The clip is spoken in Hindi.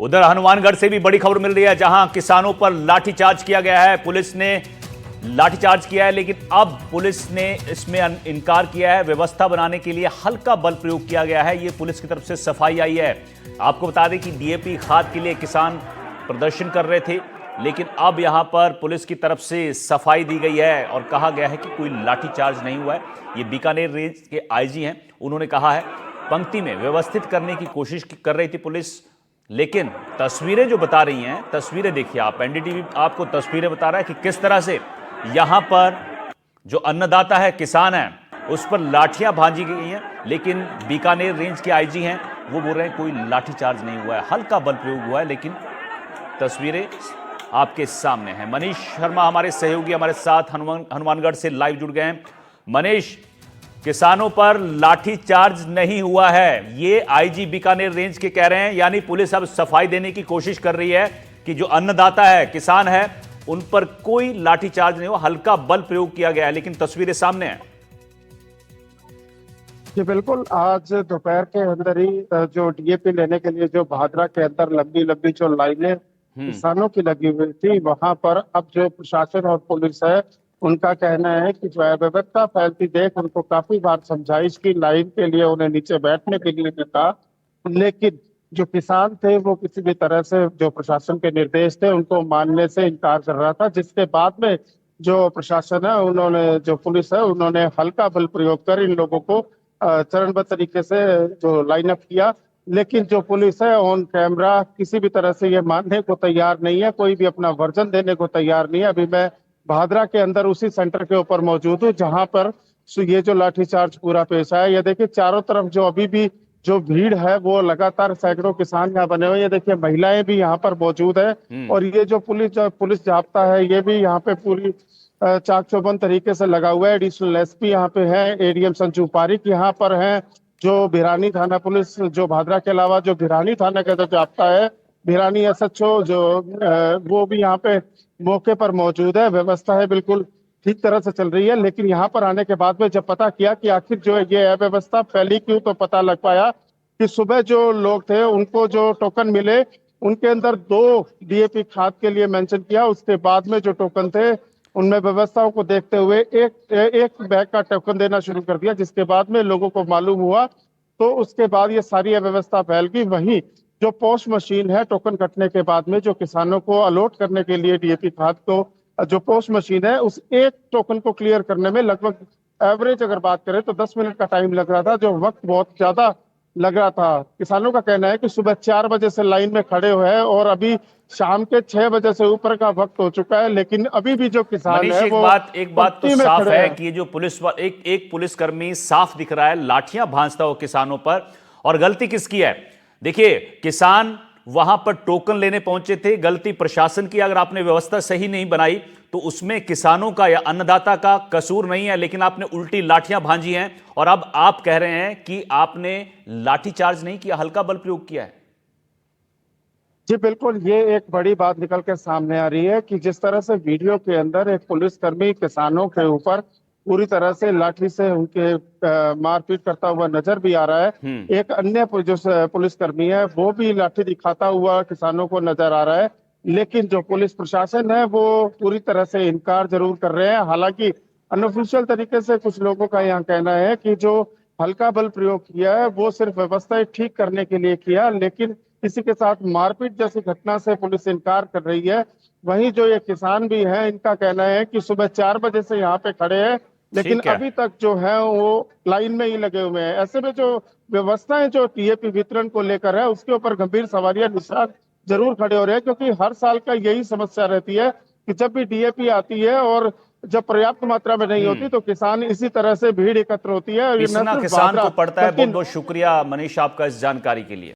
उधर हनुमानगढ़ से भी बड़ी खबर मिल रही है, जहां किसानों पर लाठीचार्ज किया गया है। पुलिस ने लाठीचार्ज किया है, लेकिन अब पुलिस ने इसमें इनकार किया है। व्यवस्था बनाने के लिए हल्का बल प्रयोग किया गया है, ये पुलिस की तरफ से सफाई आई है। आपको बता दें कि डीएपी खाद के लिए किसान प्रदर्शन कर रहे थे, लेकिन अब यहां पर पुलिस की तरफ से सफाई दी गई है और कहा गया है कि कोई लाठीचार्ज नहीं हुआ है। ये बीकानेर रेंज के आईजी हैं, उन्होंने कहा है पंक्ति में व्यवस्थित करने की कोशिश कर रही थी पुलिस, लेकिन तस्वीरें जो बता रही हैं, तस्वीरें देखिए आप, एनडीटीवी आपको तस्वीरें बता रहा है कि किस तरह से यहां पर जो अन्नदाता है, किसान है, उस पर लाठियां भांजी गई हैं। लेकिन बीकानेर रेंज के आईजी हैं, वो बोल रहे हैं कोई लाठीचार्ज नहीं हुआ है, हल्का बल प्रयोग हुआ है। लेकिन तस्वीरें आपके सामने हैं। मनीष शर्मा हमारे सहयोगी हमारे साथ हनुमानगढ़ से लाइव जुड़ गए हैं। मनीष, किसानों पर लाठीचार्ज नहीं हुआ है, ये आईजी बीकानेर रेंज के कह रहे हैं, यानी पुलिस अब सफाई देने की कोशिश कर रही है कि जो अन्नदाता है, किसान है, उन पर कोई लाठीचार्ज नहीं हुआ, हल्का बल प्रयोग किया गया है। लेकिन तस्वीरें सामने हैं। जी बिल्कुल, आज दोपहर के अंदर ही जो डीएपी लेने के लिए जो भादरा के अंदर लंबी लंबी जो लाइनें किसानों की लगी हुई थी, वहां पर अब जो प्रशासन और पुलिस है, उनका कहना है कि जो अव्यवस्था फैलती देख उनको काफी बार समझाइश की, लाइन के लिए उन्हें नीचे बैठने के लिए कहा, लेकिन जो किसान थे वो किसी भी तरह से जो प्रशासन के निर्देश थे उनको मानने से इनकार कर रहा था, जिसके बाद में जो प्रशासन है, उन्होंने जो पुलिस है, उन्होंने हल्का बल प्रयोग कर इन लोगों को चरणबद्ध तरीके से जो लाइन अप किया। लेकिन जो पुलिस है ऑन कैमरा किसी भी तरह से ये मानने को तैयार नहीं है, कोई भी अपना वर्जन देने को तैयार नहीं है। अभी मैं भादरा के अंदर उसी सेंटर के ऊपर मौजूद हूँ जहां पर ये जो लाठीचार्ज पूरा पेश आया। ये देखिए चारों तरफ जो अभी भी जो भीड़ है वो लगातार, सैकड़ों किसान यहाँ बने हुए। ये देखिए महिलाएं भी यहाँ पर मौजूद है और ये जो पुलिस जाब्ता है ये भी यहाँ पे पूरी चाक चौबंद तरीके से लगा हुआ है। एडिशनल एसपी यहाँ पे है, एडीएम संजू पारिक यहाँ पर है, जो भिरानी थाना पुलिस, जो भादरा के अलावा जो भिरानी थाना का जो जाब्ता है, भिरानी एसएचओ जो वो भी यहाँ पे मौके पर मौजूद है। व्यवस्था है बिल्कुल ठीक तरह से चल रही है। लेकिन यहाँ पर आने के बाद में जब पता किया कि आखिर जो ये अव्यवस्था फैली क्यों, तो पता लग पाया कि सुबह जो लोग थे उनको जो टोकन मिले, उनके अंदर 2 डीएपी खाद के लिए मेंशन किया। उसके बाद में जो टोकन थे उनमें व्यवस्थाओं को देखते हुए एक बैग का टोकन देना शुरू कर दिया, जिसके बाद में लोगों को मालूम हुआ, तो उसके बाद ये सारी अव्यवस्था फैल गई। वहीं जो पोस्ट मशीन है, टोकन कटने के बाद में जो किसानों को अलॉट करने के लिए डीएपी खाद को जो पोस्ट मशीन है, उस एक टोकन को क्लियर करने में लगभग एवरेज अगर बात करें तो 10 मिनट का टाइम लग रहा था, जो वक्त बहुत ज्यादा लग रहा था। किसानों का कहना है कि सुबह 4 बजे से लाइन में खड़े हुए हैं और अभी शाम के 6 बजे से ऊपर का वक्त हो चुका है, लेकिन अभी भी जो किसान मनीष, है वो एक बात तो साफ है कि ये जो एक पुलिसकर्मी साफ दिख रहा है लाठियां भांजता हो किसानों पर, और गलती किसकी है? देखिए, किसान वहां पर टोकन लेने पहुंचे थे, गलती प्रशासन की। अगर आपने व्यवस्था सही नहीं बनाई तो उसमें किसानों का या अन्नदाता का कसूर नहीं है, लेकिन आपने उल्टी लाठियां भांजी हैं। और अब आप कह रहे हैं कि आपने लाठीचार्ज नहीं किया, हल्का बल प्रयोग किया है। जी बिल्कुल, ये एक बड़ी बात निकल के सामने आ रही है कि जिस तरह से वीडियो के अंदर एक पुलिसकर्मी किसानों के ऊपर पूरी तरह से लाठी से उनके मारपीट करता हुआ नजर भी आ रहा है, एक अन्य जो पुलिसकर्मी है वो भी लाठी दिखाता हुआ किसानों को नजर आ रहा है। लेकिन जो पुलिस प्रशासन है वो पूरी तरह से इनकार जरूर कर रहे हैं। हालांकि अनऑफिशियल तरीके से कुछ लोगों का यहाँ कहना है कि जो हल्का बल प्रयोग किया है वो सिर्फ व्यवस्था ठीक करने के लिए किया, लेकिन किसी के साथ मारपीट जैसी घटना से पुलिस इनकार कर रही है। वहीं जो ये किसान भी हैं, इनका कहना है कि सुबह 4 बजे से यहाँ पे खड़े हैं, लेकिन अभी तक जो है वो लाइन में ही लगे हुए हैं। ऐसे में जो व्यवस्थाएं जो टीएपी वितरण को लेकर है, उसके ऊपर गंभीर सवालिया निशान जरूर खड़े हो रहे हैं, क्योंकि हर साल का यही समस्या रहती है कि जब भी डीएपी आती है और जब पर्याप्त मात्रा में नहीं होती तो किसान इसी तरह से भीड़ एकत्र होती है। और ये किसान को पड़ता है। बहुत बहुत शुक्रिया मनीष आपका इस जानकारी के लिए।